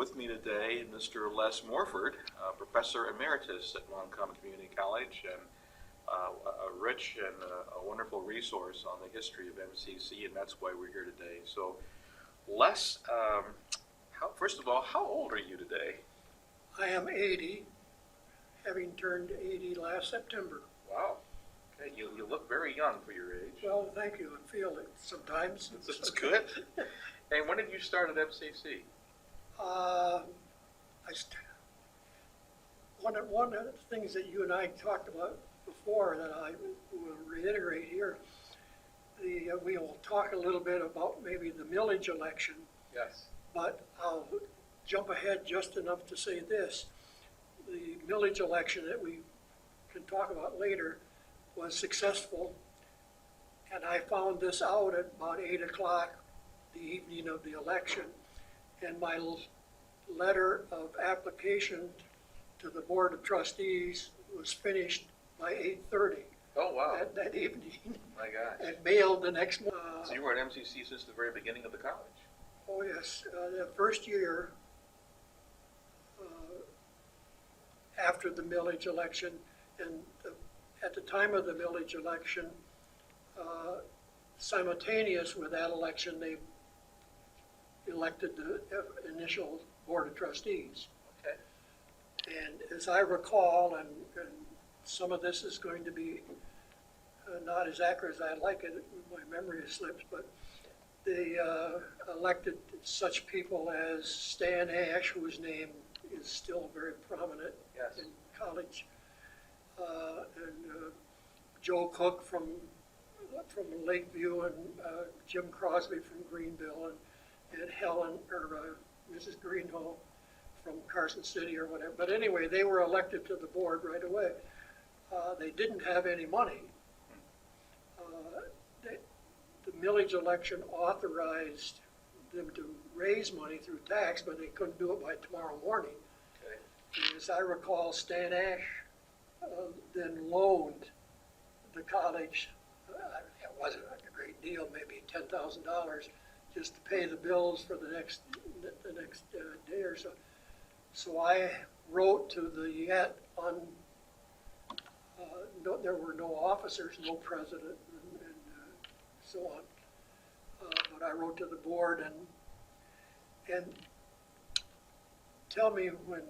with me today Mr. Les Morford, Professor Emeritus at Montcalm Community College, and a rich and a wonderful resource on the history of MCC, and that's why we're here today. So, Les, first of all, how old are you today? I am 80, having turned 80 last September. Wow. Okay, you look very young for your age. Well, thank you. I feel it sometimes. That's good. And when did you start at MCC? One of the things that you and I talked about before that I will reiterate here, we will talk a little bit about maybe the millage election. Yes. But I'll jump ahead just enough to say this. The millage election that we can talk about later was successful, and I found this out at about 8 o'clock the evening of the election, and my letter of application to the Board of Trustees was finished by 8:30. Oh, wow. That evening. My gosh. And mailed the next morning. So you were at MCC since the very beginning of the college? Oh, yes. The first year after the millage election, and at the time of the millage election, simultaneous with that election, they elected the initial Board of Trustees. Okay. And as I recall, and some of this is going to be not as accurate as I'd like it, my memory slips, but they elected such people as Stan Ash, whose name is still very prominent in college, and Joe Cook from Lakeview, and Jim Crosby from Greenville, and Helen, or Mrs. Greenhill from Carson City or whatever. But anyway, they were elected to the board right away. They didn't have any money. The millage election authorized them to raise money through tax, but they couldn't do it by tomorrow morning. Okay. And as I recall, Stan Ash then loaned the college, it wasn't a great deal, maybe $10,000, just to pay the bills for the next day or so. So I wrote to the yet on, there were no officers, no president, and so on. But I wrote to the board and tell me when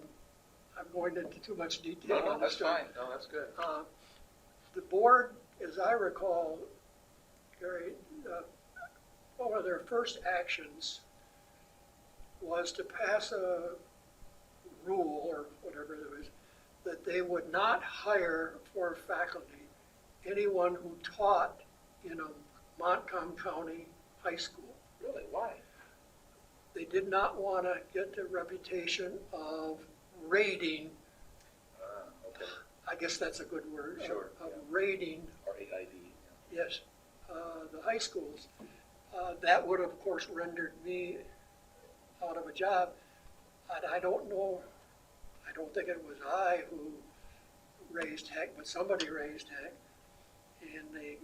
I'm going into too much detail. No, that's fine. No, that's good. The board, as I recall, Gary, one of their first actions was to pass a rule, or whatever it was, that they would not hire for faculty anyone who taught in a Montcalm County high school. Really? Why? They did not want to get the reputation of raiding. Okay. I guess that's a good word. Sure. Of raiding. R-A-I-D. Yes, the high schools. That would, of course, rendered me out of a job. And I don't know, I don't think it was I who raised heck, but somebody raised heck, and they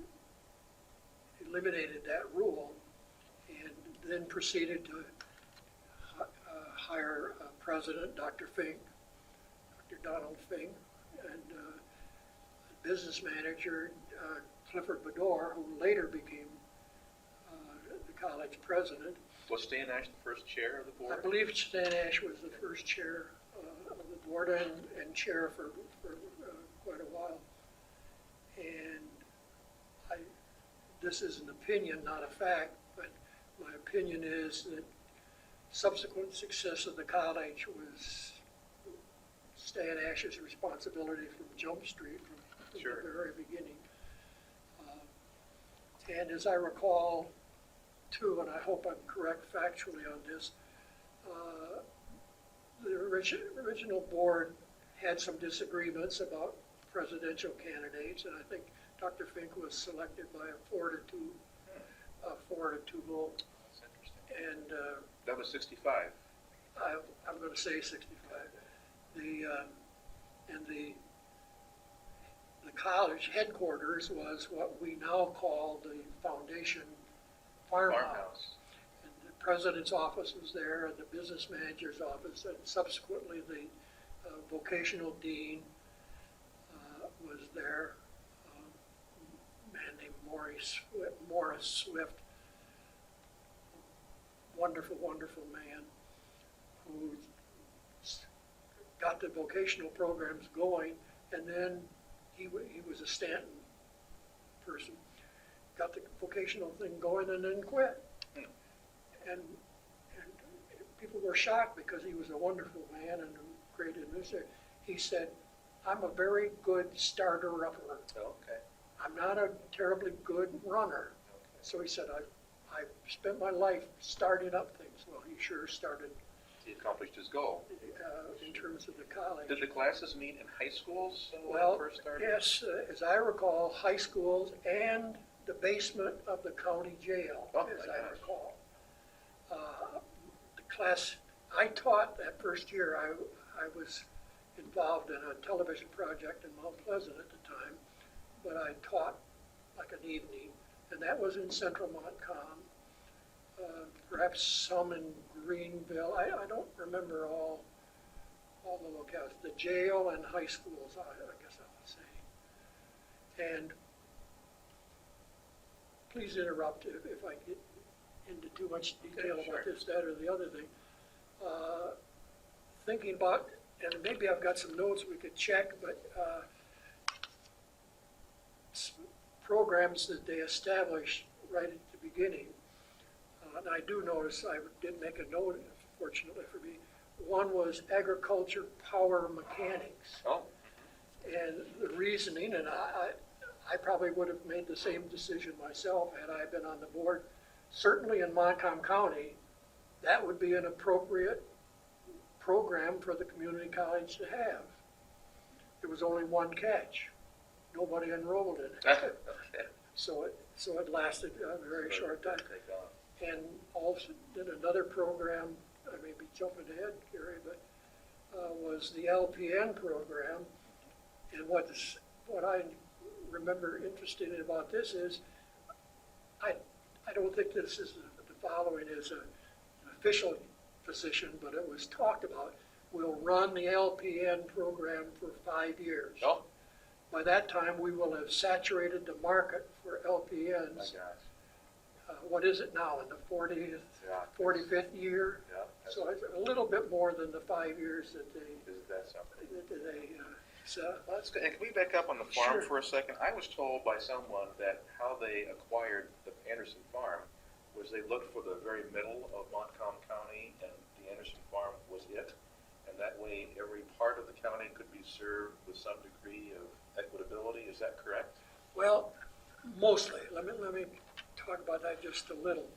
eliminated that rule and then proceeded to hire President Dr. Fink, Dr. Donald Fink, and business manager Clifford Bedore, who later became the college president. Was Stan Ash the first chair of the board? I believe Stan Ash was the first chair of the board and chair for quite a while. And this is an opinion, not a fact, but my opinion is that subsequent success of the college was Stan Ash's responsibility from Jump Street, from Sure. the very beginning. And as I recall, too, and I hope I'm correct factually on this, the original board had some disagreements about presidential candidates, and I think Dr. Fink was selected by a 4-2 vote. That's interesting. And That was 65. I'm going to say 65. The college headquarters was what we now call the Foundation Farmhouse. And president's office was there, and the business manager's office, and subsequently the vocational dean was there. A man named Morris Swift, wonderful, wonderful man, who got the vocational programs going, and then he was a Stanton person, got the vocational thing going and then quit. And people were shocked because he was a wonderful man and a great administrator. He said, I'm a very good starter-upper. Okay. I'm not a terribly good runner. Okay. So he said, I've spent my life starting up things. Well, he sure started He accomplished his goal. in terms of the college. Did the classes meet in high schools when Well, it first started? yes, as I recall, high schools and the basement of the county jail, Oh, as my I gosh. recall. The class I taught that first year, I was involved in a television project in Mount Pleasant at the time, but I taught like an evening, and that was in central Montcalm, perhaps some in Greenville. I don't remember all the locales, the jail and high schools, I guess I would say. And please interrupt if I get into too much detail Okay, about sure. this, that, or the other thing. Thinking about, and maybe I've got some notes we could check, but programs that they established right at the beginning. And I do notice, I did make a note, fortunately for me, one was agriculture power mechanics. Oh, And the reasoning, and I probably would have made the same decision myself had I been on the board. Certainly in Montcalm County, that would be an appropriate program for the community college to have. There was only one catch. Nobody enrolled in it. okay. So it lasted a very short time. Take off. And also did another program, I may be jumping ahead, Gary, but was the LPN program. And what I remember interesting about this is, I don't think this is the following is an official position, but it was talked about. We'll run the LPN program for 5 years. Oh, By that time, we will have saturated the market for my LPNs. gosh. What is it now, in the 40th, Yeah. 45th year? Yeah. So it's a little bit more than the 5 years that Isn't that something? set. Well, that's good. And can we back up on the farm Sure. for a second? I was told by someone that how they acquired the Anderson farm was they looked for the very middle of Montcalm County, and the Anderson farm was it. And that way, every part of the county could be served with some degree of equitability. Is that correct? Well, mostly. Let me talk about that just a little.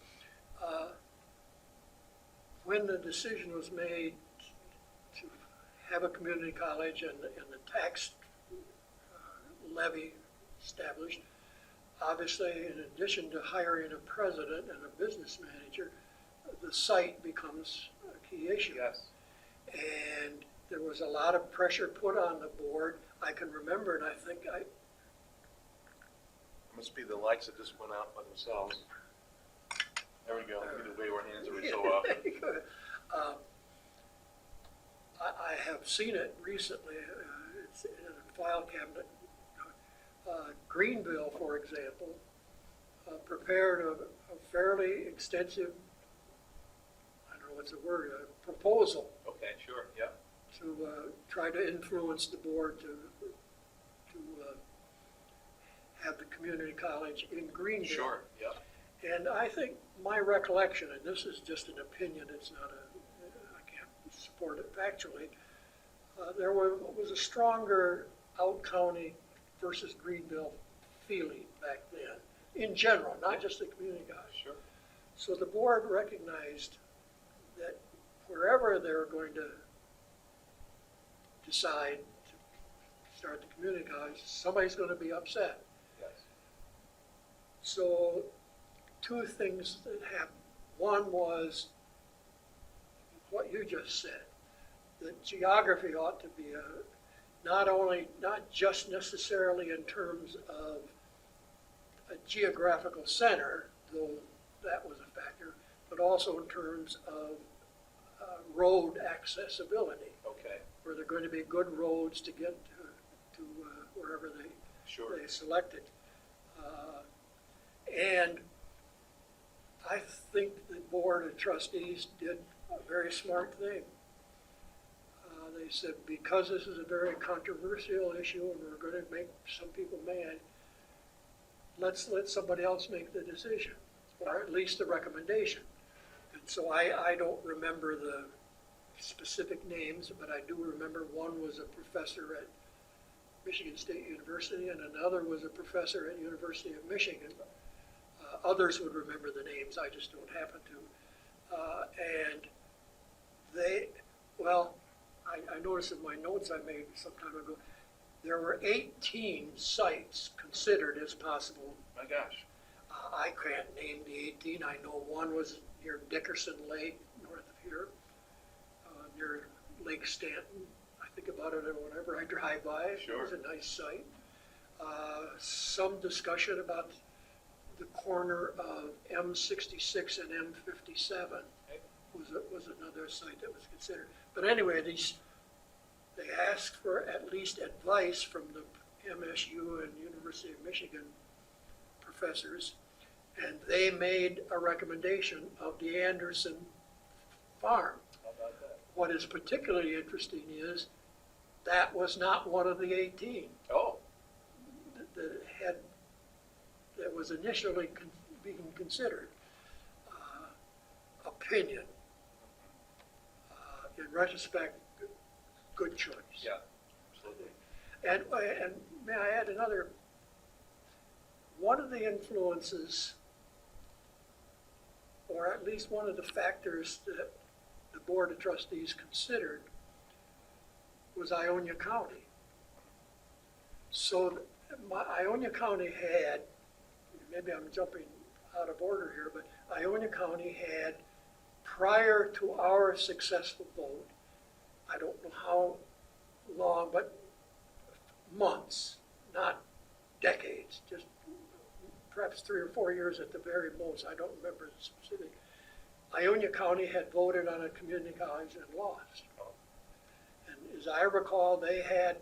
When the decision was made to have a community college and the tax levy established, obviously, in addition to hiring a president and a business manager, the site becomes a key issue. Yes. And there was a lot of pressure put on the board. I can remember, and I think It must be the lights that just went out by themselves. There we go. Look at the way our hands are so often. I have seen it recently. It's in a file cabinet. Greenville, for example, prepared a fairly extensive, I don't know what's the word, a proposal Okay, sure, yeah. to try to influence the board to have the community college in Greenville. Sure, yeah. And I think my recollection, and this is just an opinion, it's not I can't support it factually, there was a stronger out-county versus Greenville feeling back then, in general, not just the community college. Sure. So the board recognized that wherever they were going to decide to start the community college, somebody's going to be upset. Yes. So two things that happened. One was what you just said. The geography ought to be not just necessarily in terms of a geographical center, though that was a factor, but also in terms of road accessibility, Okay, where they're going to be good roads to get to wherever sure. they selected. And I think the Board of Trustees did a very smart thing. They said, because this is a very controversial issue and we're going to make some people mad, let's let somebody else make the decision, or at least the recommendation. And so I don't remember the specific names, but I do remember one was a professor at Michigan State University and another was a professor at University of Michigan. Others would remember the names, I just don't happen to. And they, well, I noticed in my notes I made some time ago, there were 18 sites considered as possible. My gosh. I can't name the 18. I know one was near Dickerson Lake, north of here, near Lake Stanton. I think about it whenever I drive by. Sure. It was a nice site. Some discussion about the corner of M66 and M57 was another site that was considered. But anyway, they asked for at least advice from the MSU and University of Michigan professors, and they made a recommendation of the Anderson Farm. How about that? What is particularly interesting is that was not one of the 18 Oh, that was initially being considered. Opinion. In retrospect, good choice. yeah, absolutely. And may I add another, one of the influences, or at least one of the factors that the Board of Trustees considered was Ionia County. So Ionia County had, maybe I'm jumping out of order here, but Ionia County had, prior to our successful vote, I don't know how long, but months, not decades, just perhaps 3 or 4 years at the very most, I don't remember the specific. Ionia County had voted on a community college and lost. And as I recall, they had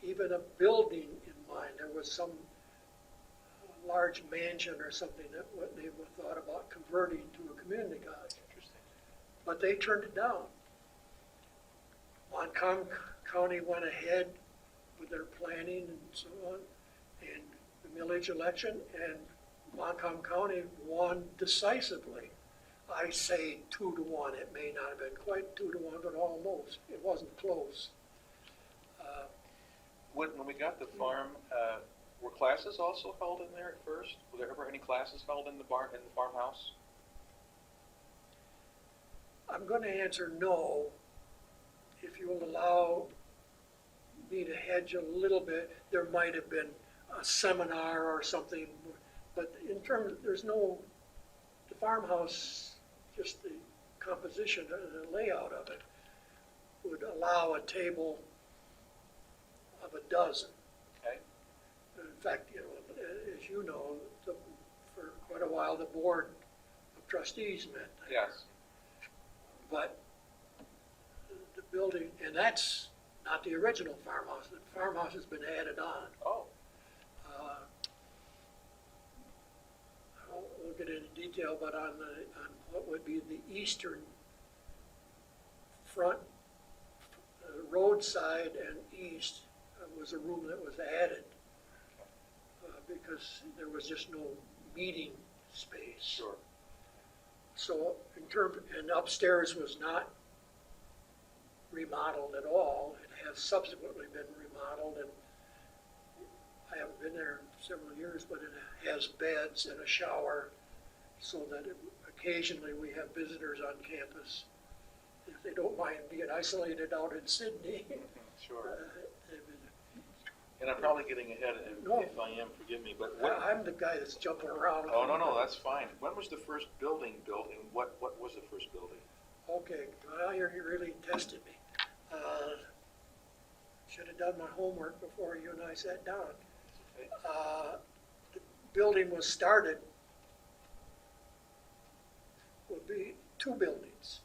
even a building in mind. There was some large mansion or something that what they thought about converting to a community college. Interesting. But they turned it down. Montcalm County went ahead with their planning and so on, and the millage election, and Montcalm County won decisively. I say 2-1. It may not have been quite 2-1, but almost. It wasn't close. When we got the farm, were classes also held in there at first? Were there ever any classes held in the farmhouse? I'm going to answer no, if you will allow me to hedge a little bit. There might have been a seminar or something, but in terms, the farmhouse, just the composition and the layout of it would allow a table of a dozen. Okay. In fact, as you know, for quite a while, the Board of Trustees met there. Yes. But the building, and that's not the original farmhouse. The farmhouse has been added on. Oh. I won't get into detail, but on what would be the eastern front, roadside and east, was a room that was added because there was just no meeting space. Sure. So and upstairs was not remodeled at all. It has subsequently been remodeled, and I haven't been there in several years, but it has beds and a shower so that occasionally we have visitors on campus. If they don't mind being isolated out in Sydney. Sure. And I'm probably getting ahead, and No. if I am, forgive me, but what? I'm the guy that's jumping around. Oh, no, that's fine. When was the first building built, and what was the first building? Okay, well, you really tested me. Should have done my homework before you and I sat down. Okay. The building was started be two buildings.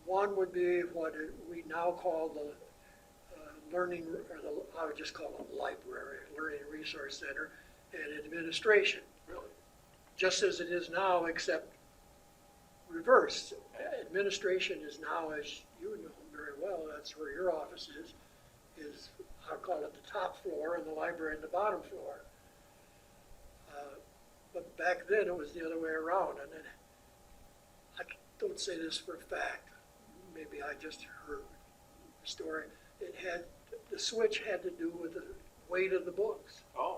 One would be what we now call the learning, or I would just call it library, learning resource center, and administration. Really? Just as it is now, except reversed. Administration is now, as you know very well, that's where your office is I'll call it the top floor, and the library in the bottom floor. But back then it was the other way around, and then, I don't say this for a fact, maybe I just heard the story. The switch had to do with the weight of the books. Oh.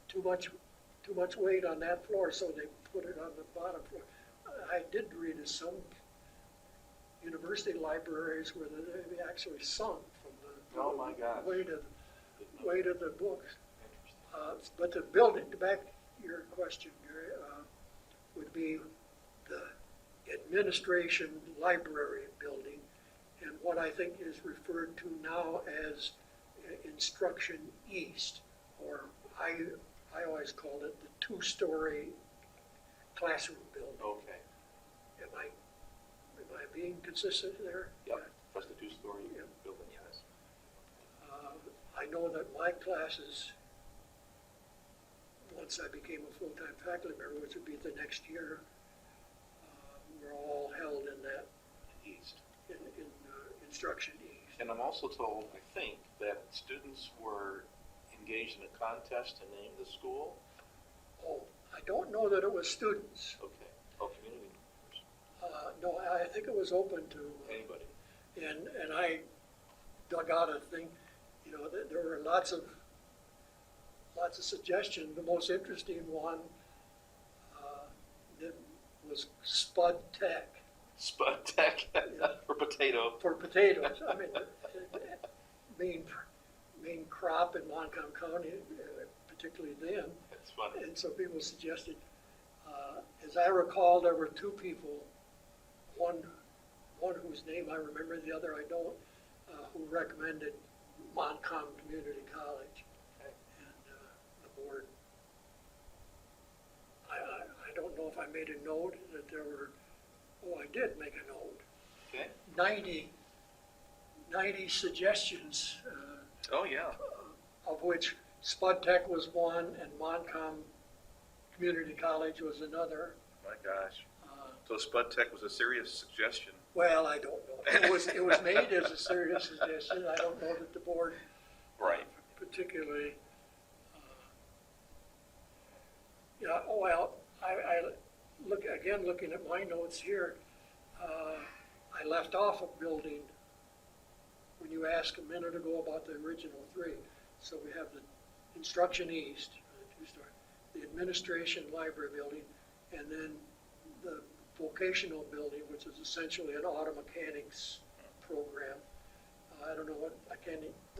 Too much weight on that floor, so they put it on the bottom floor. I did read of some university libraries where they actually sunk from the Oh my gosh. weight of the books. But the building, back to your question, Gary, would be the administration library building, and what I think is referred to now as Instruction East, or I always called it the two-story classroom building. Okay. Am I being consistent there? Yep. That's the two-story Yeah. building, yes. I know that my classes, once I became a full-time faculty member, which would be the next year, were all held in that East. in Instruction East. And I'm also told, I think, that students were engaged in a contest to name the school. Oh, I don't know that it was students. Okay. Oh, community members. No, I think it was open to Anybody. and I dug out a thing. There were lots of suggestions. The most interesting one that was Spud Tech. Spud Tech for potato. For potatoes. I mean, main crop in Montcalm County, particularly then. That's funny. And so people suggested, as I recall, there were two people, one whose name I remember, the other I don't, who recommended Montcalm Community College. Okay. And the board, I don't know if I made a note that there were, I did make a note. Okay. 90 suggestions, Oh, yeah. of which Spud Tech was one and Montcalm Community College was another. My gosh. So Spud Tech was a serious suggestion. Well, I don't know. It was made as a serious suggestion. I don't know that the board Right. particularly. Well, I looking at my notes here, I left off a building when you asked a minute ago about the original three. So we have the Instruction East, the two-story, the Administration Library building, and then the vocational building, which is essentially an auto mechanics program. I don't know what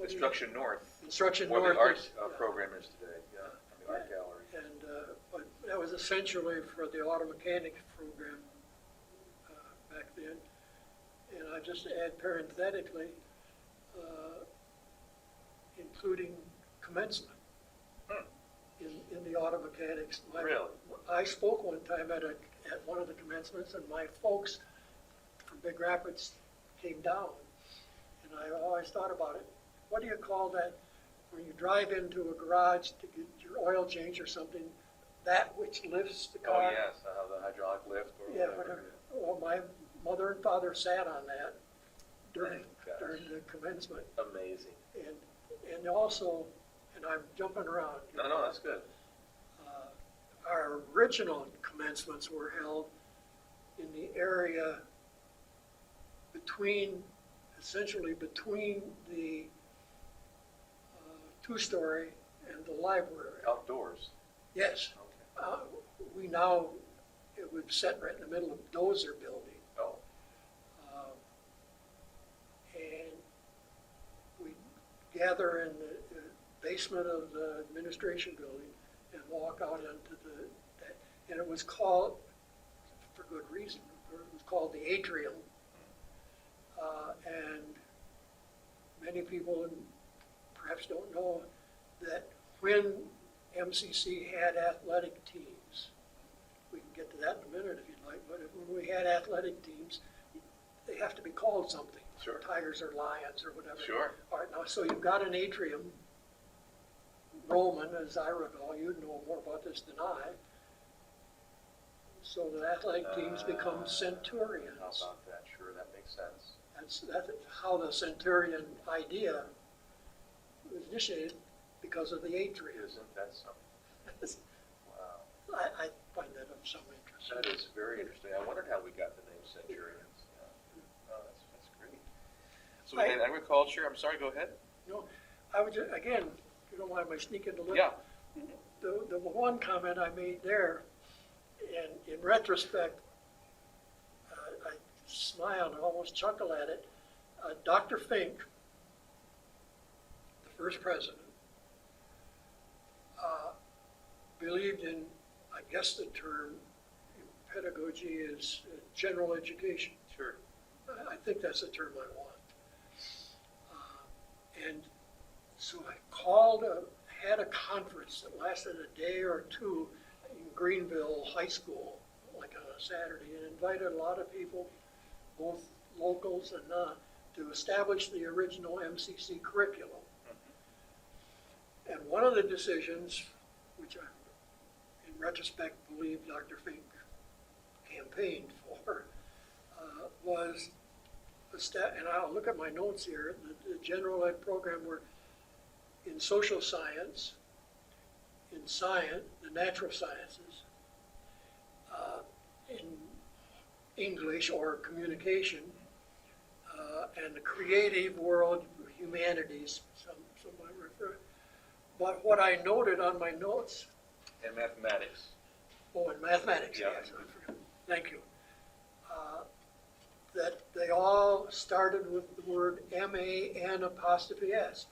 Instruction North. Instruction Where North. the art program is today. Yeah. The art gallery. And but that was essentially for the auto mechanics program back then. And I just add parenthetically, including commencement in the auto mechanics. Really? I spoke one time at one of the commencements, and my folks from Big Rapids came down, and I always thought about it. What do you call that when you drive into a garage to get your oil change or something? That which lifts the car. Oh, yes. The hydraulic lift or Yeah, whatever. well, my mother and father sat on that during Gosh. the commencement, Amazing. and also, and I'm jumping around. No, that's good. Our original commencements were held in the area essentially between the two-story and the library. Outdoors. Yes. Okay. It would set right in the middle of Dozer building. Oh. And we gather in the basement of the administration building and walk out into and it was called, for good reason, it was called the atrium. And many people perhaps don't know that when MCC had athletic teams, we get to that in a minute if you'd like, but when we had athletic teams, they have to be called something. Sure. Tigers or Lions or whatever. Sure. All right, now, so you've got an atrium, Roman, as I recall, you'd know more about this than I. So the athletic teams become centurions. How about that? Sure, that makes sense. That's how the centurion idea was initiated, because of the atrium. Isn't that something? Wow. I find that of some interest. That is very interesting. I wondered how we got the name Centurions. Yeah. Oh, that's great. So we had agriculture. I'm sorry, go ahead. No, I would just, again, if you don't mind my sneaking to look. Yeah. The one comment I made there, and in retrospect, I smiled and almost chuckled at it. Dr. Fink, the first president, believed in, I guess the term in pedagogy is general education. Sure. I think that's the term I want. And so I had a conference that lasted a day or two in Greenville High School, like on a Saturday, and invited a lot of people, both locals and not, to establish the original MCC curriculum. And one of the decisions, which I, in retrospect, believe Dr. Fink campaigned for, was, and I'll look at my notes here, the general ed program were in social science, in science, the natural sciences, in English or communication, and the creative world, humanities, some might refer. But what I noted on my notes. And mathematics. Oh, and mathematics, Yeah. yes, I forgot. Thank you. That they all started with the word MAN''S,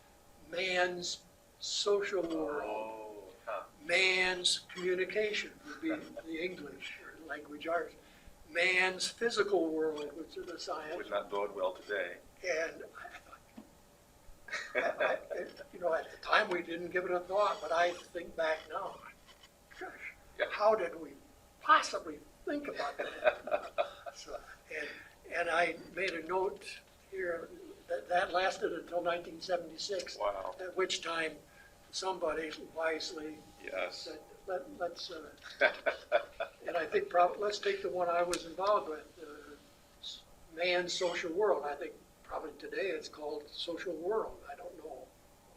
man's social world. Oh, huh. Man's communication would be the English or language arts. Man's physical world, which is the science. Would not bode well today. And at the time we didn't give it a thought, but I think back now, gosh, Yeah. how did we possibly think about that? And I made a note here that lasted until 1976. Wow. At which time somebody wisely Yes. said, let's, and I think let's take the one I was involved with, man's social world. I think probably today it's called social world. I don't know.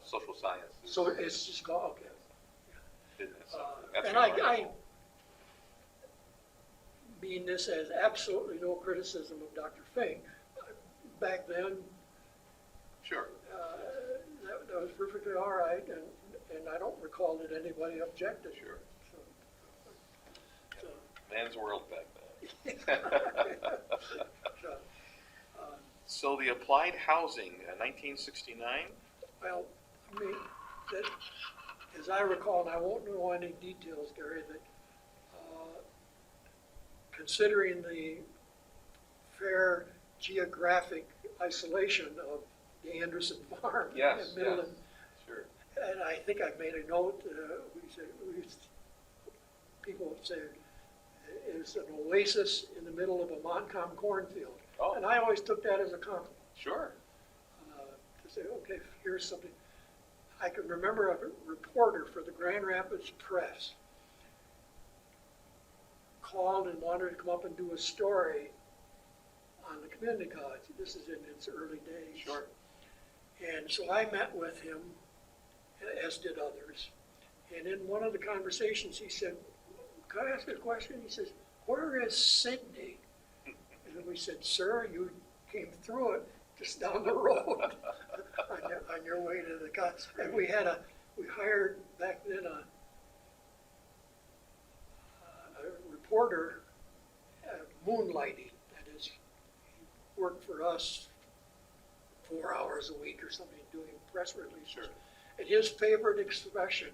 Social sciences. So it's just called, okay. Isn't it something? That's And I remarkable. mean this as absolutely no criticism of Dr. Fink. Back then, Sure. that was perfectly all right, and I don't recall that anybody objected. Sure. So, Man's world back then. so, So the applied housing, 1969? well, I mean, that, as I recall, and I won't know any details, Gary, that considering the fair geographic isolation of the Anderson Farm Yes, in Midland, Sure. and I think I've made a note, people would say it's an oasis in the middle of a Montcalm cornfield. Oh. And I always took that as a compliment. Sure. To say, okay, here's something. I can remember a reporter for the Grand Rapids Press called and wanted to come up and do a story on the community college. This is in its early days. Sure. And so I met with him, as did others. And in one of the conversations, he said, "Can I ask you a question?" He says, "Where is Sydney?" And we said, "Sir, you came through it just down the road on your way to the college." And we hired back then a reporter, moonlighting. That is, he worked for us 4 hours a week or something doing press releases. Sure. And his favorite expression,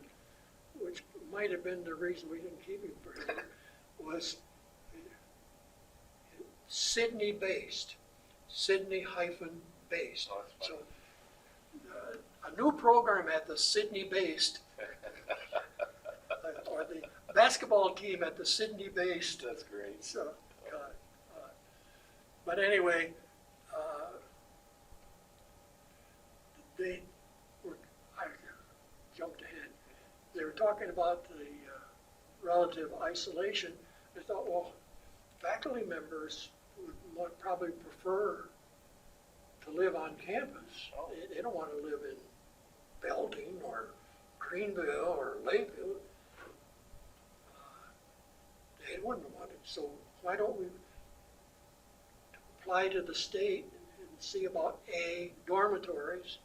which might have been the reason we didn't keep him forever, was Sydney-based, Sydney-based. Oh, that's So funny. a new program at the Sydney-based, or the basketball team at the Sydney-based. That's great. So, but anyway, they were, I jumped ahead. They were talking about the relative isolation. I thought, well, faculty members would probably prefer to live on campus. Oh. They don't want to live in Belton or Greenville or Lakeville. They wouldn't want it. So why don't we apply to the state and see about dormitories,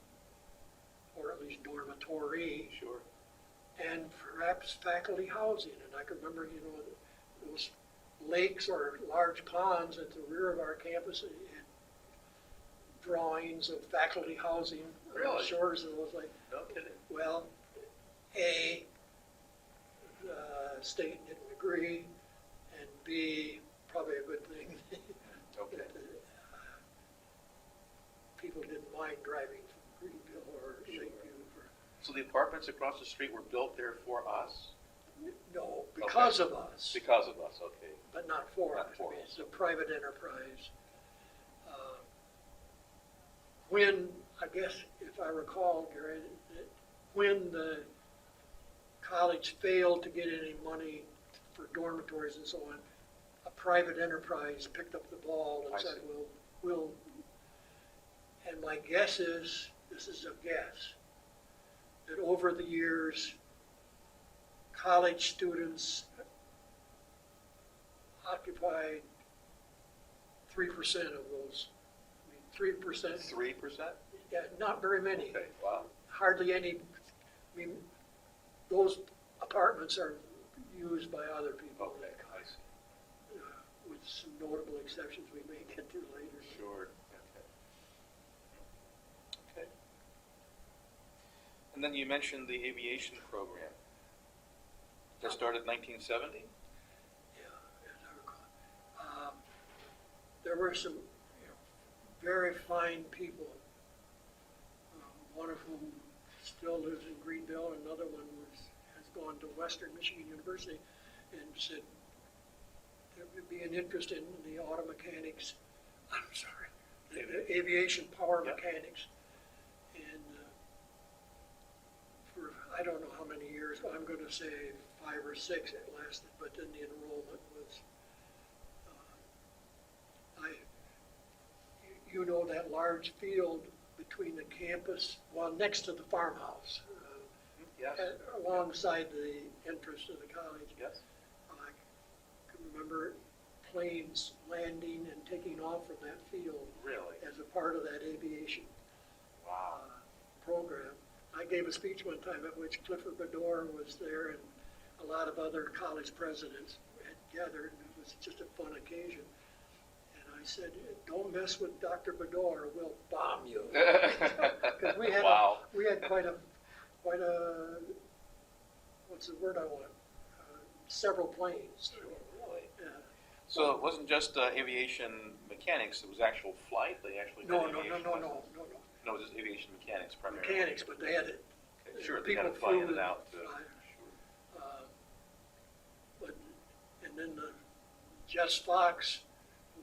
or at least dormitory, Sure. and perhaps faculty housing. And I can remember, those lakes or large ponds at the rear of our campus and drawings of faculty housing on the Really? shores of those lakes. No kidding. Well, the state didn't agree, and B, probably a good thing. Okay. that, people didn't mind driving from Greenville or Sure. Lakeview. So the apartments across the street were built there for us? No, because of us, Because of us, okay. but not for Not us. for I mean, us. it's a private enterprise. When, I guess, if I recall, Gary, that when the college failed to get any money for dormitories and so on, a private enterprise picked up the ball and I said, see. we'll, and my guess is, this is a guess, that over the years, college students occupied 3% of those. I mean, 3%. 3%? Yeah, not very many. Okay, wow. Hardly any. I mean, those apartments are used by other people. Okay, I see. With some notable exceptions we may get to later. Sure, okay. And then you mentioned the aviation program. That started in 1970? Yeah, as I recall. There were some very fine people, one of whom still lives in Greenville, another one has gone to Western Michigan University, and said there would be an interest in the auto mechanics, the aviation power Yeah. mechanics. And for I don't know how many years, I'm going to say 5 or 6 it lasted, but then the enrollment was, you know, that large field between the campus, well, next to the farmhouse, Yes. alongside the entrance to the college. Yes. I can remember planes landing and taking off from that field Really? as a part of that aviation Wow. program. I gave a speech one time at which Clifford Bedore was there, and a lot of other college presidents had gathered, and it was just a fun occasion. And I said, don't mess with Dr. Bedore, we'll bomb you. Because we had Wow. we had quite a what's the word I want? Several planes. Really? Yeah. So it wasn't just aviation mechanics, it was actual flight? They actually had No, aviation lessons? No, it was just aviation mechanics primarily. Mechanics, but they had it. Okay, sure, they had to people fly in flew and out. fly. Sure. But, and then Jess Fox,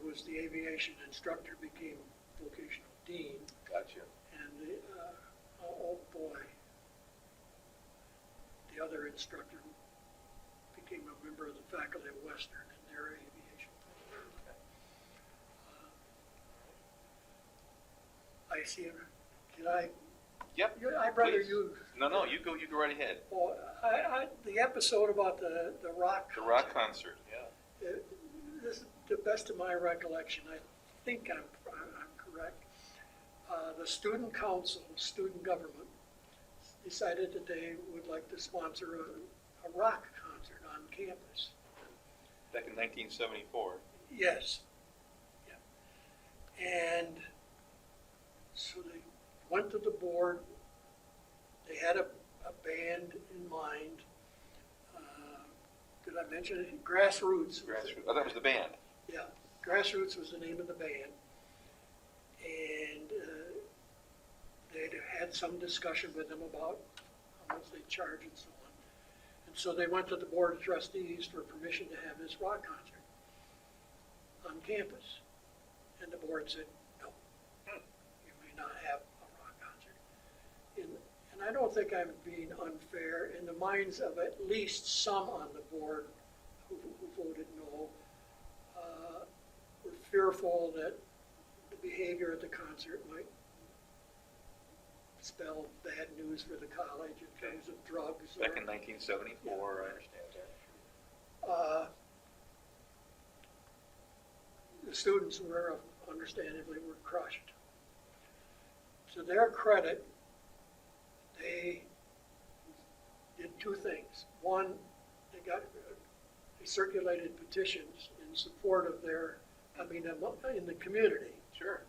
who was the aviation instructor, became vocational dean. Gotcha. And oh boy, the other instructor became a member of the faculty at Western in their aviation program. I see him. Did I? Yep. I'd rather please. you. No, you go right ahead. Well, the episode about the rock. The rock concert, yeah. This is the best of my recollection. I think I'm correct. The student council, student government, decided that they would like to sponsor a rock concert on campus. Back in 1974. Yes. Yeah. And so they went to the board. They had a band in mind. Did I mention it? Grassroots. Oh, that was the band. Yeah, Grassroots was the name of the band. And they'd had some discussion with them about how much they charge and so on. And so they went to the Board of Trustees for permission to have this rock concert on campus. And the board said, no, you may not have a rock concert. And I don't think I'm being unfair in the minds of at least some on the board who voted no. Were fearful that the behavior at the concert might spell bad news for the college in terms of drugs. Back in 1974, I understand that. The students were, understandably, were crushed. To their credit, they did two things. One, they circulated petitions in support of their, in the community. Sure.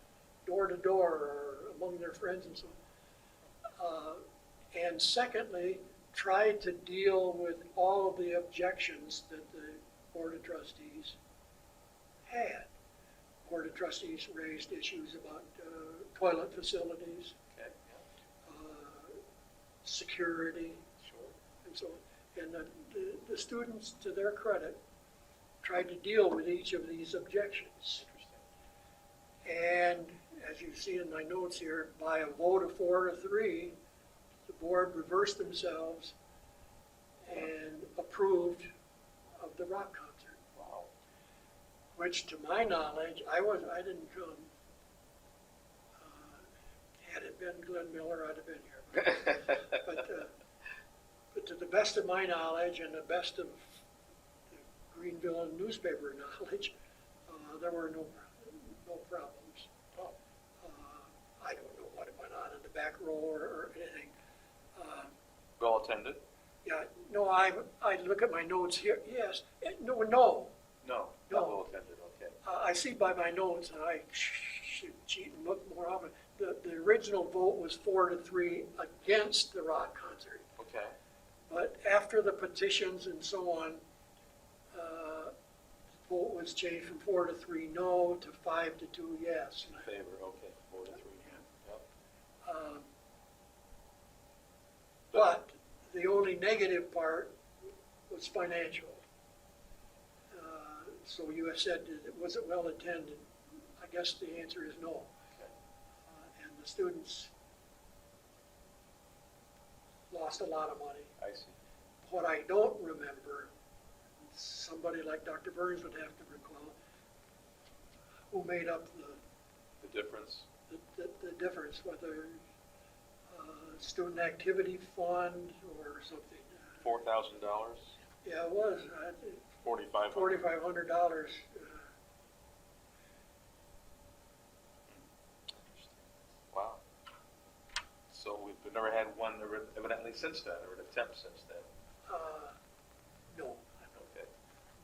Door to door or among their friends and so on. And secondly, tried to deal with all of the objections that the Board of Trustees had. Board of Trustees raised issues about toilet facilities, Okay. security, Sure. and so on. And the students, to their credit, tried to deal with each of these objections. Interesting. And as you see in my notes here, by a vote of 4-3, the board reversed themselves and approved of the rock concert. Wow. Which, to my knowledge, I didn't come. Had it been Glenn Miller, I'd have been here. But to the best of my knowledge and the best of the Greenville newspaper knowledge, there were no problems. Oh. I don't know what went on in the back row or anything. Well attended? Yeah, no, I look at my notes here. Yes, no. No. No. Not well attended. Okay. I see by my notes, and I should cheat and look more often. The original vote was 4-3 against the rock concert. Okay. But after the petitions and so on, the vote was changed from 4-3 no to 5-2 yes. In favor. Okay. 4-3. Yep. But the only negative part was financial. So you have said, was it well attended? I guess the answer is no. Okay. And the students lost a lot of money. I see. What I don't remember, somebody like Dr. Burns would have to recall, who made up The difference. the difference, whether student activity fund or something. $4,000. Yeah, it was. $4,500. $4,500. Wow. So we've never had one evidently since then, or an attempt since then. No, Okay.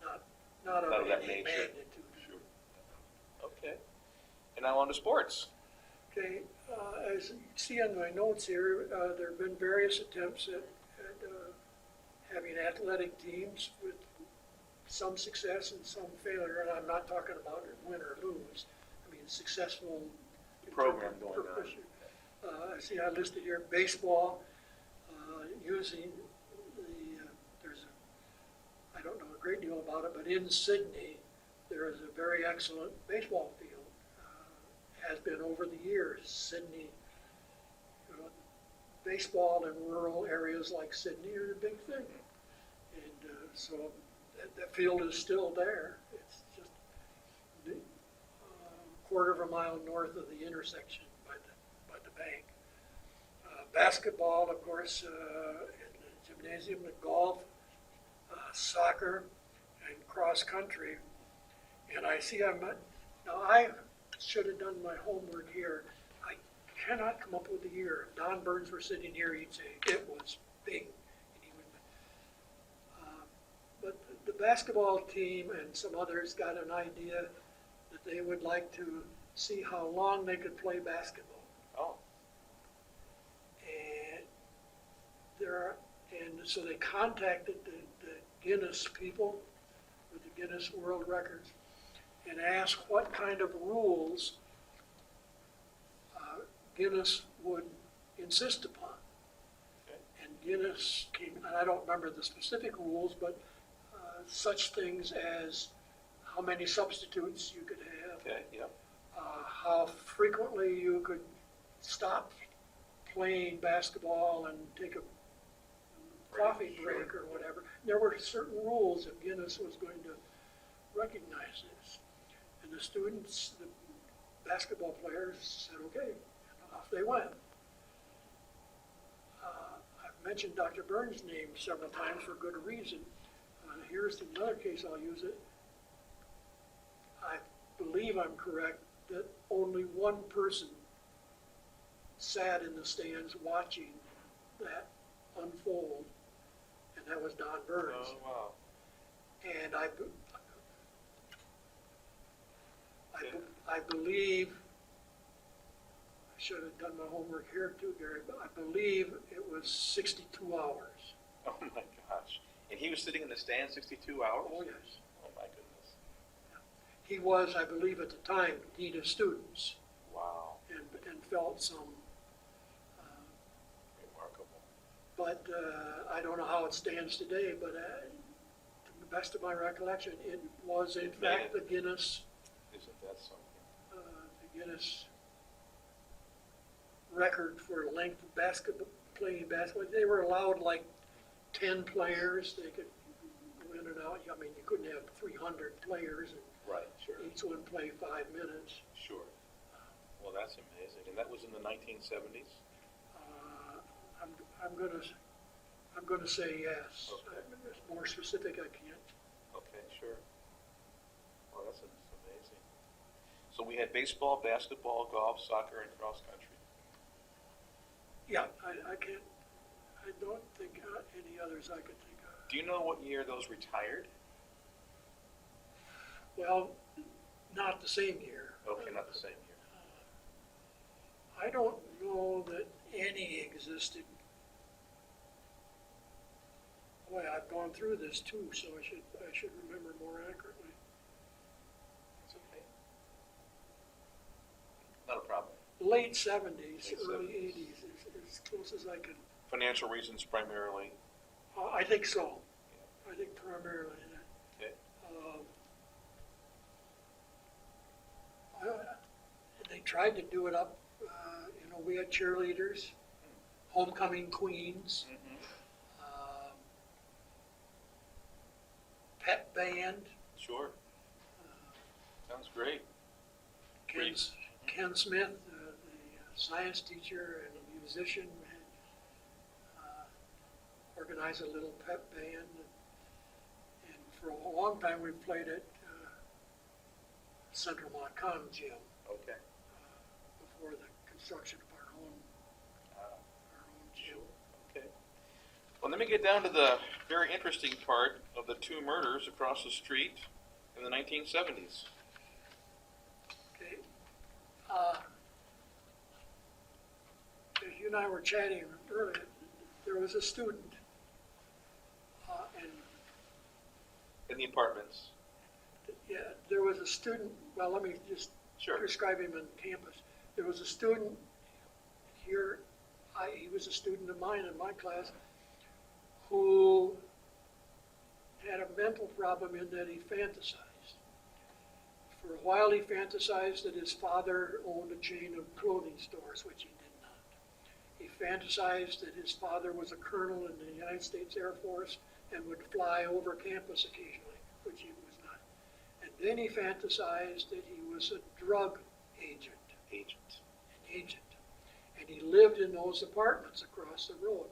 not Not of of that any nature. magnitude. Sure. Okay. And now on to sports. Okay, as you see on my notes here, there have been various attempts at having athletic teams with some success and some failure, and I'm not talking about win or lose. I mean, successful Program going on. I see I listed here baseball, using I don't know a great deal about it, but in Sydney, there is a very excellent baseball field. Has been over the years. Sydney, baseball in rural areas like Sydney are a big thing. And so that field is still there. It's just a quarter of a mile north of the intersection by the bank. Basketball, of course, in the gymnasium, the golf, soccer, and cross country. And I see I should have done my homework here. I cannot come up with a year. If Don Burns were sitting here, he'd say it was big. And he would, but the basketball team and some others got an idea that they would like to see how long they could play basketball. Oh. And so they contacted the Guinness people with the Guinness World Records and asked what kind of rules Guinness would insist upon. Okay. And Guinness came, and I don't remember the specific rules, but such things as how many substitutes you could have, Okay, yep. how frequently you could stop playing basketball and take a coffee break or whatever. There were certain rules that Guinness was going to recognize this. And the students, the basketball players said, okay, and off they went. I've mentioned Dr. Burns' name several times for good reason. Here's another case, I'll use it. I believe I'm correct that only one person sat in the stands watching that unfold, and that was Don Burns. Oh, wow. And I believe, I should have done my homework here too, Gary, but I believe it was 62 hours. Oh, my gosh. And he was sitting in the stand 62 hours? Oh, yes. Oh, my goodness. He was, I believe at the time, dean of students Wow. and felt some, Remarkable. but I don't know how it stands today, but to the best of my recollection, it was in fact the Guinness, Isn't that something? the Guinness record for length of basketball, playing basketball. They were allowed like 10 players. They could go in and out. I mean, you couldn't have 300 players and Right, sure. each one play 5 minutes. Sure. Well, that's amazing. And that was in the 1970s? I'm gonna say yes. Okay. More specific, I can't. Okay, sure. Well, that's amazing. So we had baseball, basketball, golf, soccer, and cross country. Yeah, I can't. I don't think any others I could think of. Do you know what year those retired? Well, not the same year. Okay, not the same year. I don't know that any existed. Boy, I've gone through this too, so I should remember more accurately. It's okay. Not a problem. Late 70s, Late early 70s. 80s, as close as I could. Financial reasons primarily. I think so. I think primarily that. Okay. They tried to do it up. We had cheerleaders, homecoming queens, pep band. Sure. Sounds great. Ken Smith, the science teacher and musician, organized a little pep band. And for a long time, we played at Central Montcalm Gym Okay. before the construction of our own gym. Okay. Well, let me get down to the very interesting part of the two murders across the street in the 1970s. Okay. As you and I were chatting earlier, there was a student, and In the apartments. yeah, there was a student. Well, let me just Sure. describe him on campus. There was a student here. He was a student of mine in my class who had a mental problem in that he fantasized. For a while, he fantasized that his father owned a chain of clothing stores, which he did not. He fantasized that his father was a colonel in the United States Air Force and would fly over campus occasionally, which he was not. And then he fantasized that he was a drug agent. And he lived in those apartments across the road.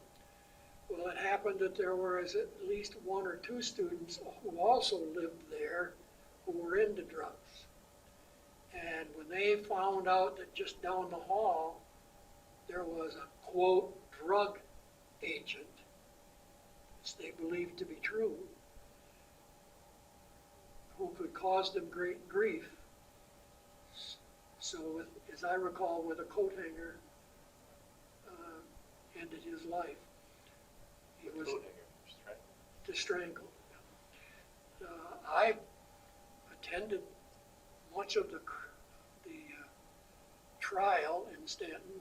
Well, it happened that there was at least one or two students who also lived there who were into drugs. And when they found out that just down the hall there was a, quote, drug agent, which they believed to be true, who could cause them great grief. So, as I recall, with a coat hanger, ended his life. He was to strangle. I attended much of the trial in Stanton.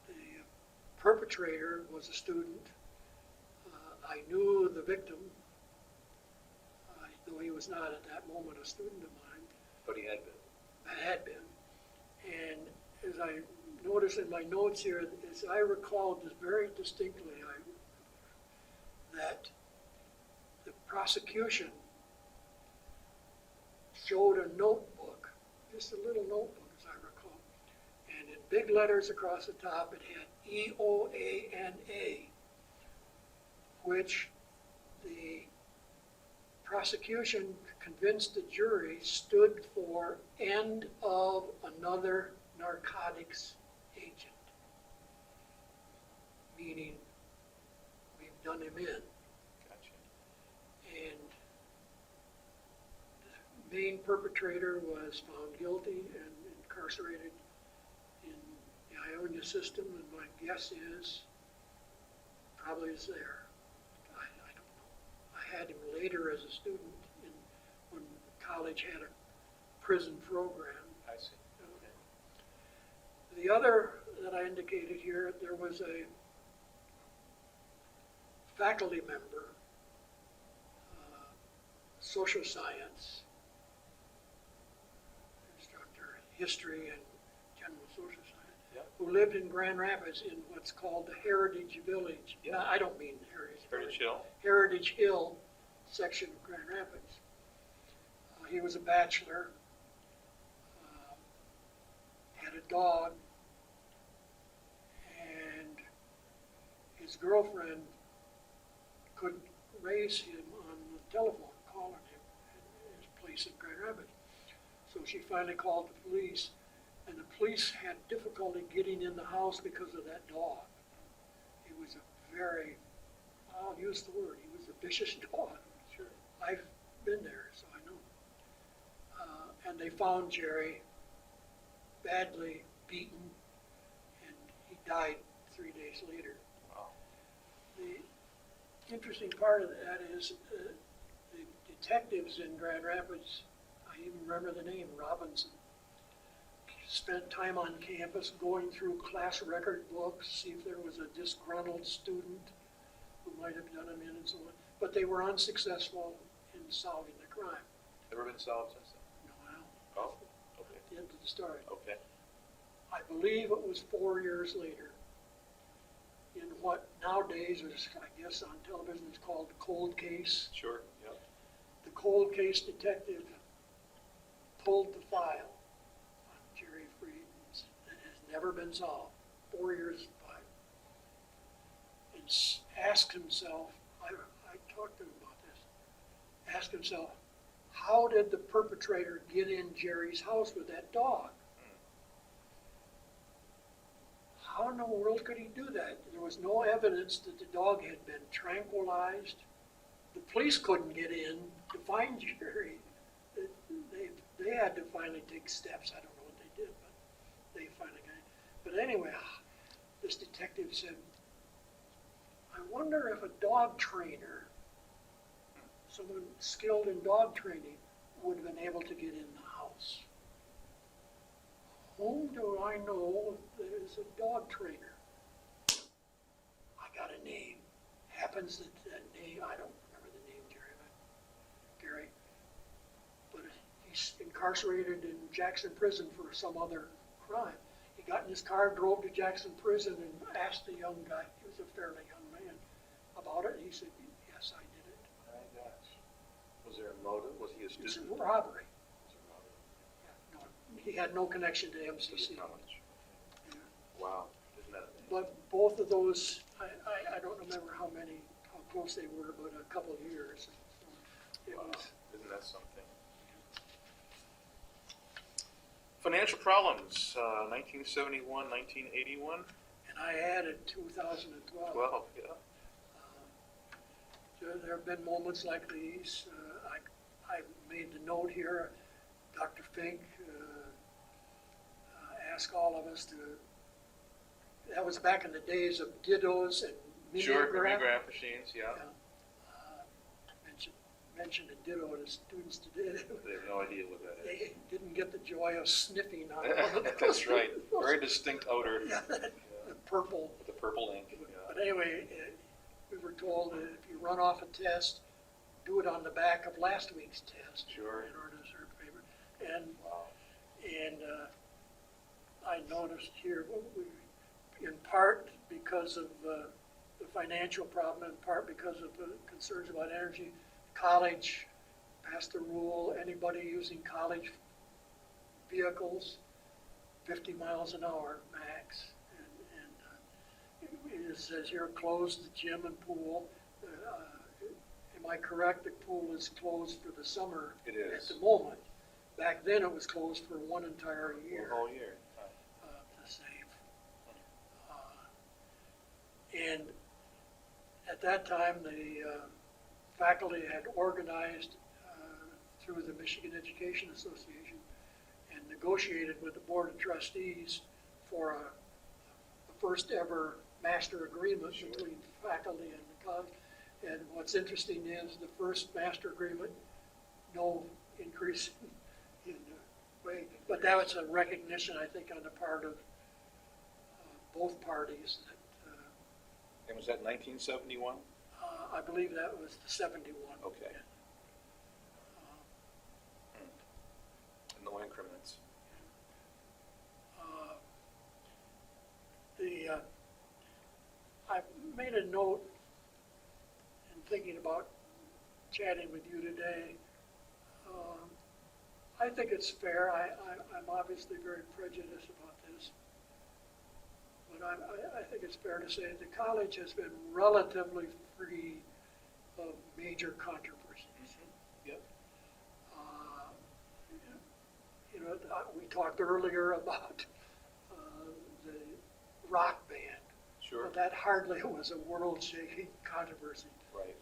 The perpetrator was a student. I knew the victim, though he was not at that moment a student of mine. But he had been. I had been. And as I notice in my notes here, as I recall this very distinctly, that the prosecution showed a notebook, just a little notebook as I recall, and in big letters across the top it had EOANA, which the prosecution convinced the jury stood for end of another narcotics agent, meaning we've done him in. Gotcha. And the main perpetrator was found guilty and incarcerated in the Ionia system, and my guess is probably is there. I don't know. I had him later as a student when college had a prison program. I see. The other that I indicated here, there was a faculty member, social science instructor, history and general social science, Yeah. who lived in Grand Rapids in what's called the Heritage Village. Yeah. Now, I don't mean Heritage Heritage Village. Hill. Heritage Hill section of Grand Rapids. He was a bachelor, had a dog, and his girlfriend couldn't raise him on the telephone, calling him at his place in Grand Rapids. So she finally called the police, and the police had difficulty getting in the house because of that dog. He was a very, I'll use the word, he was a vicious dog. Sure. I've been there, so I know. And they found Jerry badly beaten, and he died 3 days later. Wow. The interesting part of that is the detectives in Grand Rapids, I even remember the name, Robinson, spent time on campus going through class record books, see if there was a disgruntled student who might have done him in and so on. But they were unsuccessful in solving the crime. Never been solved since then? No, Oh, okay. the end of the story. Okay. I believe it was 4 years later in what nowadays is, I guess, on television is called the cold case. Sure, yeah. The cold case detective pulled the file on Jerry Freed that has never been solved. 4 years by. And asked himself, I talked to him about this, asked himself, how did the perpetrator get in Jerry's house with that dog? How in the world could he do that? There was no evidence that the dog had been tranquilized. The police couldn't get in to find Jerry. They had to finally take steps. I don't know what they did, but they finally got in. But anyway, this detective said, I wonder if a dog trainer, someone skilled in dog training, would have been able to get in the house. Whom do I know that is a dog trainer? I got a name. Happens that name, I don't remember the name, Gary, but he's incarcerated in Jackson Prison for some other crime. He got in his car, drove to Jackson Prison, and asked the young guy, he was a fairly young man, about it. He said, yes, I did it. My gosh. Was there a motive? Was he a It's student? a robbery. Was it a robbery? No, he had no connection to MCC. Knowledge. Yeah. Wow. Isn't that amazing? But both of those, I don't remember how close they were, but a couple of years. So it Wow. was, Isn't that something? Financial problems, 1971, 1981. and I added 2012. 12, yeah. There have been moments like these. I made the note here, Dr. Fink asked all of us to, that was back in the days of dittos and Sure, mimeograph. mimeograph machines, yeah. Mentioned a ditto to students today. They have no idea what that is. They didn't get the joy of sniffing on one of those. That's right. Very distinct odor. Yeah, that, the purple. With the purple ink. But anyway, we were told that if you run off a test, do it on the back of last week's test. Sure. In order to serve paper. And, Wow. I noticed here, in part because of the financial problem, in part because of the concerns about energy, college passed a rule, anybody using college vehicles, 50 miles an hour max. And it says here, close the gym and pool. Am I correct? The pool is closed for the summer. It is. At the moment. Back then it was closed for one entire year. The whole year. To save. And at that time, the faculty had organized through the Michigan Education Association and negotiated with the Board of Trustees for a first ever master agreement between faculty and the college. And what's interesting is the first master agreement, no increase in wage, but that was a recognition, I think, on the part of both parties that. And was that 1971? I believe that was the 71. Okay. And no increments. I made a note in thinking about chatting with you today. I think it's fair. I'm obviously very prejudiced about this. But I think it's fair to say the college has been relatively free of major controversies. Yep. You know, we talked earlier about the rock band. Sure. But that hardly was a world-shaking controversy. Right.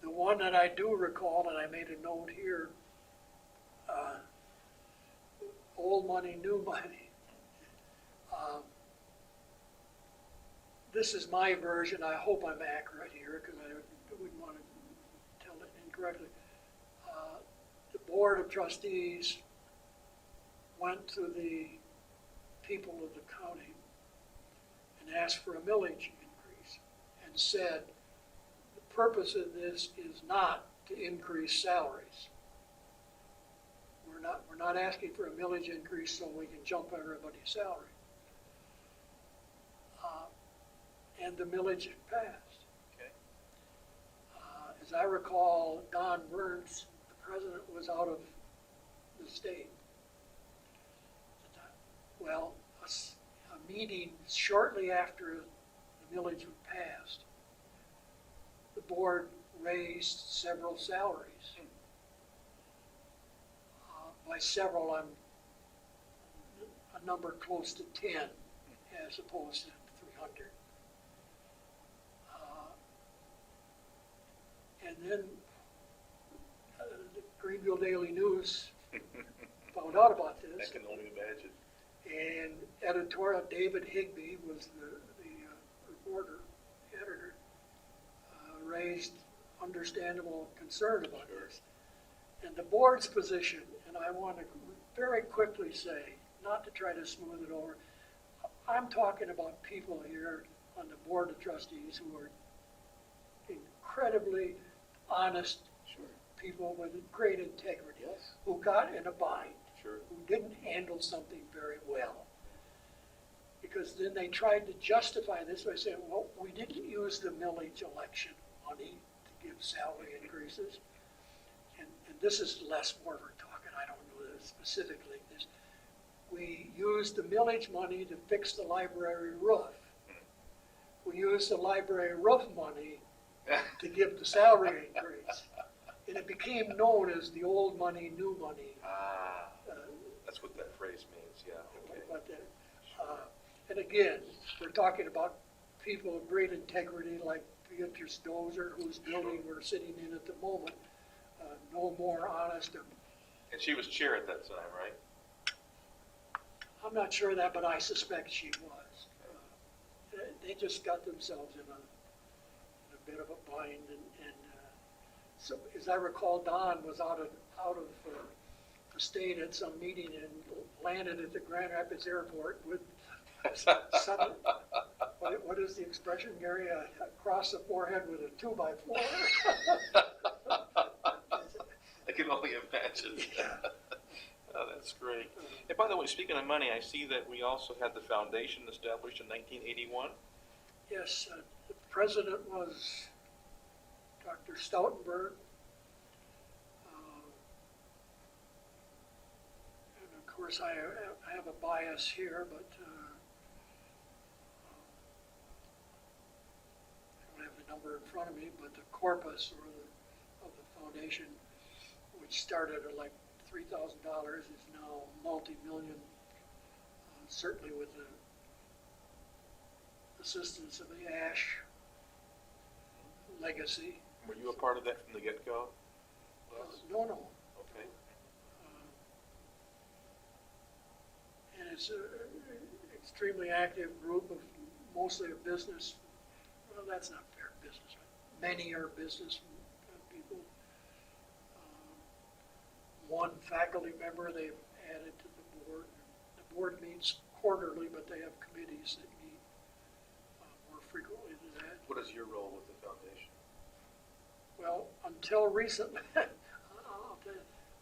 The one that I do recall, and I made a note here, old money, new money. This is my version. I hope I'm accurate here because I wouldn't want to tell it incorrectly. The Board of Trustees went to the people of the county and asked for a millage increase and said, the purpose of this is not to increase salaries. We're not asking for a millage increase so we can jump everybody's salary. And the millage passed. Okay. As I recall, Don Burns, the president, was out of the state. Well, a meeting shortly after the millage was passed, the board raised several salaries. By several, I'm a number close to 10 as opposed to 300. And then the Greenville Daily News found out about this. I can only imagine. And editorial David Higbee was the reporter, editor, raised understandable concern about this. And the board's position, and I want to very quickly say, not to try to smooth it over, I'm talking about people here on the Board of Trustees who are incredibly honest people with great integrity, Yes. who got in a bind, Sure. who didn't handle something very well. Because then they tried to justify this by saying, well, we didn't use the millage election money to give salary increases. And this is Les Morford talking, I don't know this specifically. We used the millage money to fix the library roof. We used the library roof money to give the salary increase. And it became known as the old money, new money. That's what that phrase means, yeah. Okay. And again, we're talking about people of great integrity like Beatrice Dozer, whose building we're sitting in at the moment, no more honest. And she was chair at that time, right? I'm not sure of that, but I suspect she was. They just got themselves in a bit of a bind, and so as I recall, Don was out of the state at some meeting and landed at the Grand Rapids airport with What is the expression, Gary? Across the forehead with a 2x4? I can only imagine. Yeah. Oh, that's great. And by the way, speaking of money, I see that we also had the foundation established in 1981. Yes, the president was Dr. Stoutenberg. And of course, I have a bias here, but I don't have the number in front of me, but the corpus of the foundation, which started at like $3,000, is now multi-million, certainly with the assistance of the Ash legacy. Were you a part of that from the get-go? No. Okay. And it's an extremely active group of mostly of business. Well, that's not fair, business. Many are business people. One faculty member they've added to the board. The board meets quarterly, but they have committees that meet more frequently than that. What is your role with the foundation? Well, until recently, I'll tell you,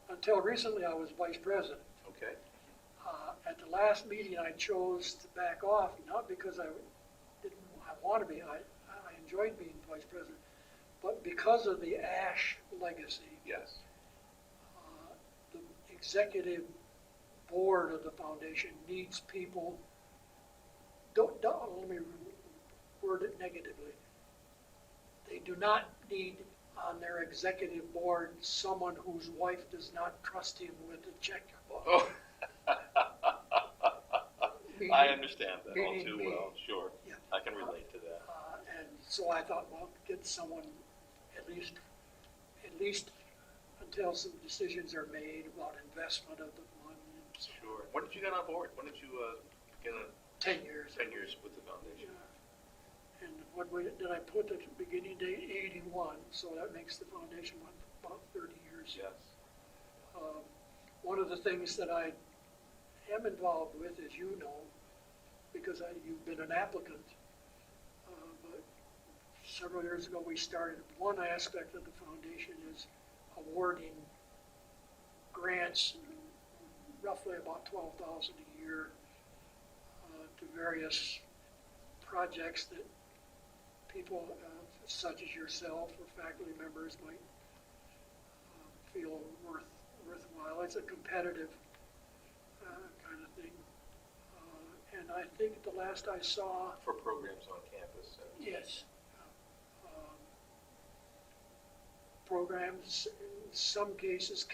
until recently I was vice president. Okay. At the last meeting, I chose to back off, not because I want to be. I enjoyed being vice president, but because of the Ash legacy. Yes. The executive board of the foundation needs people. Don't let me word it negatively. They do not need on their executive board someone whose wife does not trust him with a checkbook. Oh. Meaning- I understand that all meaning too me. well. Sure. Yeah. I can relate to that. And so I thought, well, get someone at least until some decisions are made about investment of the fund. And so, Sure. When did you get on board? When did you get on 10 years. 10 years with the foundation? Yeah. And what did I put at the beginning date? 81. So that makes the foundation about 30 years. Yes. One of the things that I am involved with, as you know, because you've been an applicant, but several years ago we started, one aspect of the foundation is awarding grants, roughly about $12,000 a year, to various projects that people such as yourself or faculty members might feel worthwhile. It's a competitive kind of thing. And I think the last I saw, For programs on campus. yes, programs, in some cases,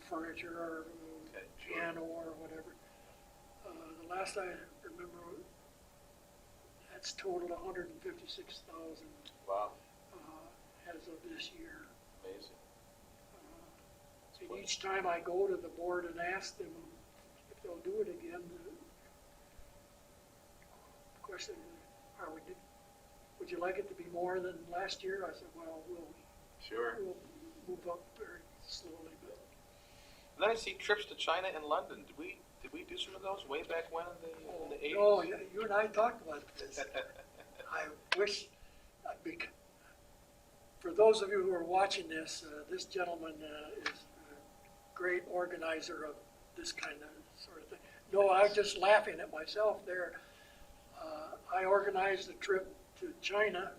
furniture or Okay, sure. piano or whatever. The last I remember, that's totaled 156,000 Wow. as of this year. Amazing. And each time I go to the board and ask them if they'll do it again, the question, would you like it to be more than last year? I said, well, Sure. we'll move up very slowly, but And then I see trips to China and London. Did we do some of those way back when in the 80s? no, you and I talked about this. I wish, for those of you who are watching this, this gentleman is a great organizer of this kind of sort of thing. No, I'm just laughing at myself there. I organized a trip to China.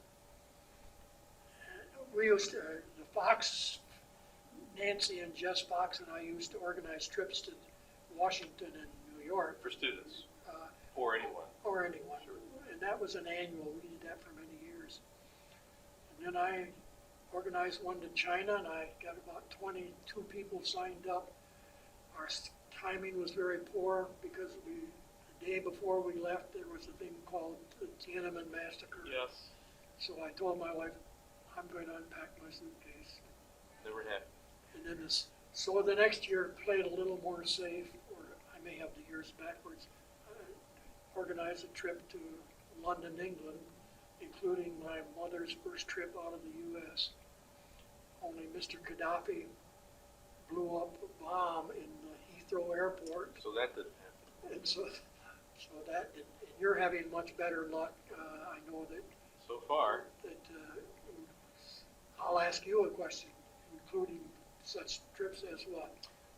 We used to, the Fox, Nancy and Jess Fox and I used to organize trips to Washington and New York. For students uh, or anyone. or anyone. And that was an annual, we did that for many years. And then I organized one to China and I got about 22 people signed up. Our timing was very poor because the day before we left there was a thing called the Tiananmen Massacre. Yes. So I told my wife, I'm going to unpack my suitcase. Never had. And then so the next year played a little more safe, or I may have the years backwards. Organized a trip to London, England, including my mother's first trip out of the U.S. Only Mr. Gaddafi blew up a bomb in the Heathrow airport, So that didn't happen. and so So that, and you're having much better luck. I know that, So far, I'll ask you a question, including such trips as what?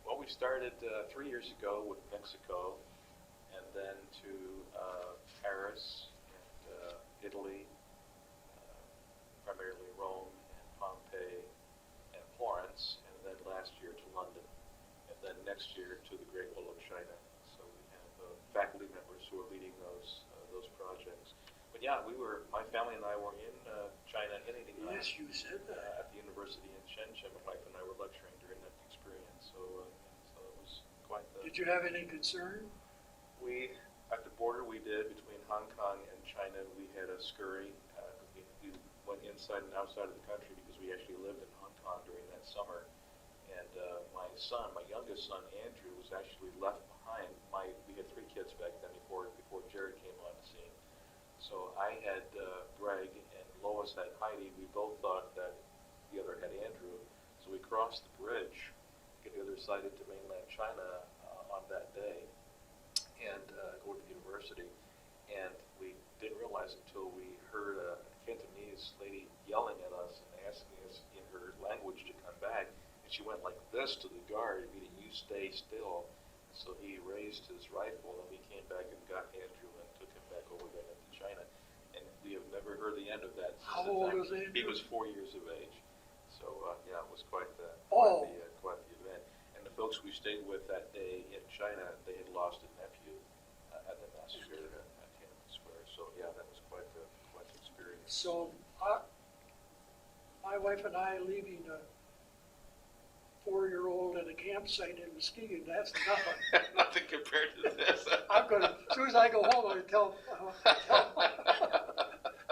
well, we started 3 years ago with Mexico, and then to Paris and Italy, primarily Rome and Pompeii and Florence, and then last year to London, and then next year to the Great Wall of China. So we have faculty members who are leading those projects. But yeah, my family and I were in China in 89. Yes, you said that. At the university in Shenzhen. My wife and I were lecturing during that experience, so it was quite the... Did you have any concern? We, at the border we did between Hong Kong and China, we had a scurry. We went inside and outside of the country because we actually lived in Hong Kong during that summer. And my youngest son, Andrew, was actually left behind. We had 3 kids back then before Jared came on the scene. So I had Greg and Lois had Heidi. We both thought that the other had Andrew. So we crossed the bridge, get the other side into mainland China on that day, and go to the university. And we didn't realize until we heard a Cantonese lady yelling at us and asking us in her language to come back. And she went like this to the guard, meaning you stay still. So he raised his rifle, and we came back and got Andrew and took him back over there into China. And we have never heard the end of that. How old was Andrew? He was 4 years of age. So yeah, it was quite the event. And the folks we stayed with that day in China, they had lost a nephew at the massacre at Tiananmen Square. So yeah, that was quite the experience. So my wife and I leaving a 4-year-old at a campsite in Muskegon, that's nothing. Nothing compared to this. I'm gonna, as soon as I go home, I'm gonna tell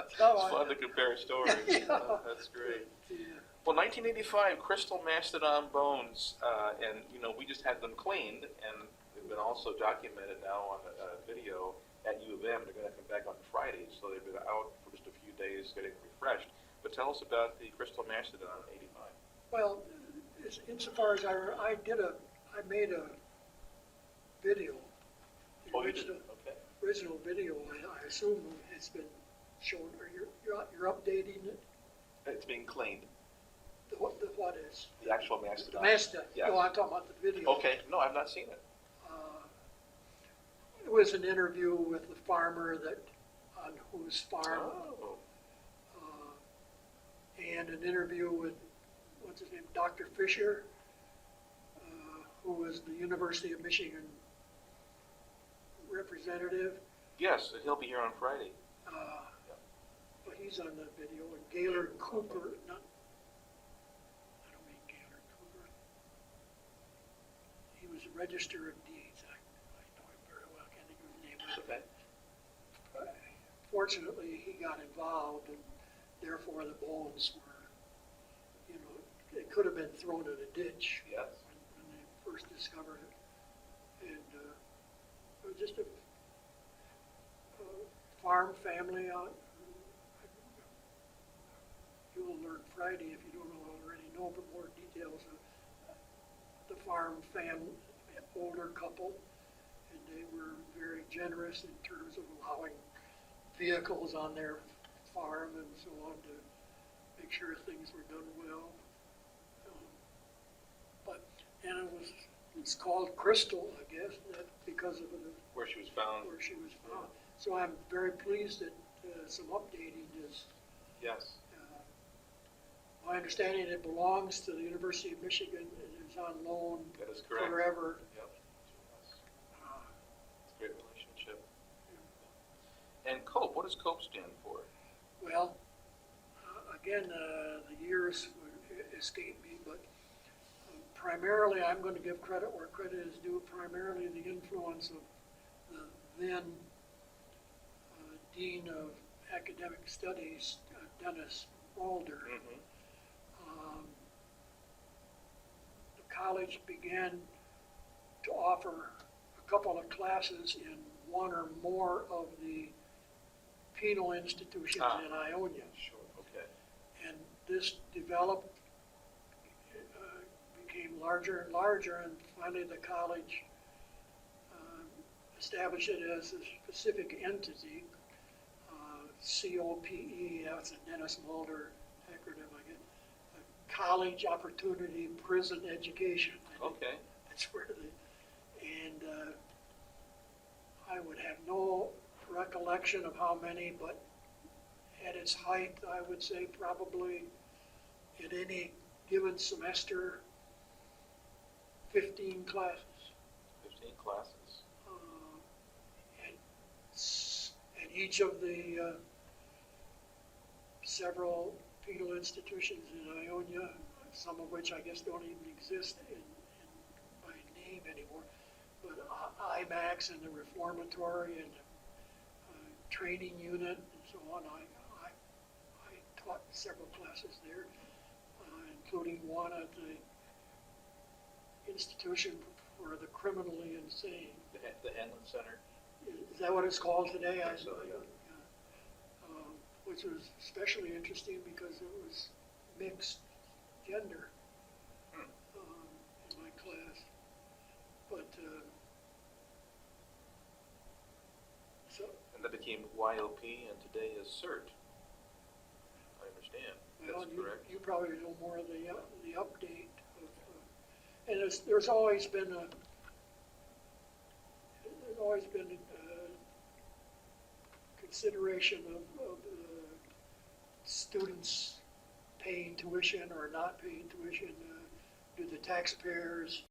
It's fun to compare stories. Yeah. That's great. Yeah. Well, 1985, crystal mastodon bones, and we just had them cleaned, and they've been also documented now on a video at U of M. They're going to come back on Friday, so they've been out for just a few days getting refreshed. But tell us about the crystal mastodon in 85. Well, insofar as I made a video. The Oh, you did? Okay. original video, I assume it's been shown, or you're updating it? It's being cleaned. What is? The actual The mastodon. mastodon. Yes. No, I'm talking about the video. Okay. No, I've not seen it. It was an interview with the farmer on whose farm, Oh. and an interview with, what's his name, Dr. Fisher, who was the University of Michigan representative. Yes, he'll be here on Friday. But he's on the video, and Gaylord Cooper, I don't mean Gaylord Cooper. He was a Register of Deeds. I know him very well, I can't think of his name. Okay. Fortunately, he got involved, and therefore the bones were, it could have been thrown in a ditch. Yes. When they first discovered it. And it was just a farm family out. You will learn Friday, if you don't already know, but more details of the farm family, older couple, and they were very generous in terms of allowing vehicles on their farm and so on to make sure things were done well. And it's called Crystal, I guess, because of Where she was found. where she was found. So I'm very pleased that some updating is. Yes. My understanding, it belongs to the University of Michigan and is on loan That is correct. forever. Yep. It's a great relationship. And COPE, what does COPE stand for? Well, again, the years escape me, but primarily I'm going to give credit where credit is due, primarily the influence of the then Dean of Academic Studies, Dennis Mulder. Mm-hmm. The college began to offer a couple of classes in one or more of the penal institutions in Ionia. Sure, okay. And this developed, became larger and larger, and finally the college establish it as a specific entity, COPE, that's a Dennis Mulder acronym, I guess, College Opportunity Prison Education. I think Okay. that's where and I would have no recollection of how many, but at its height, I would say probably in any given semester, 15 classes. 15 classes. And, and each of the several penal institutions in Ionia, some of which I guess don't even exist by name anymore, but IMAX and the Reformatory and the training unit and so on. I taught several classes there, including one at the Institution for the Criminally Insane. The Hanlon Center. Is that what it's called today? I think so, yeah. Which was especially interesting because it was mixed gender in my class. But so And that became YOP, and today is CERT. I understand. well, That's correct. you probably know more of the update of, and there's always been a consideration of students paying tuition or not paying tuition. Do the taxpayers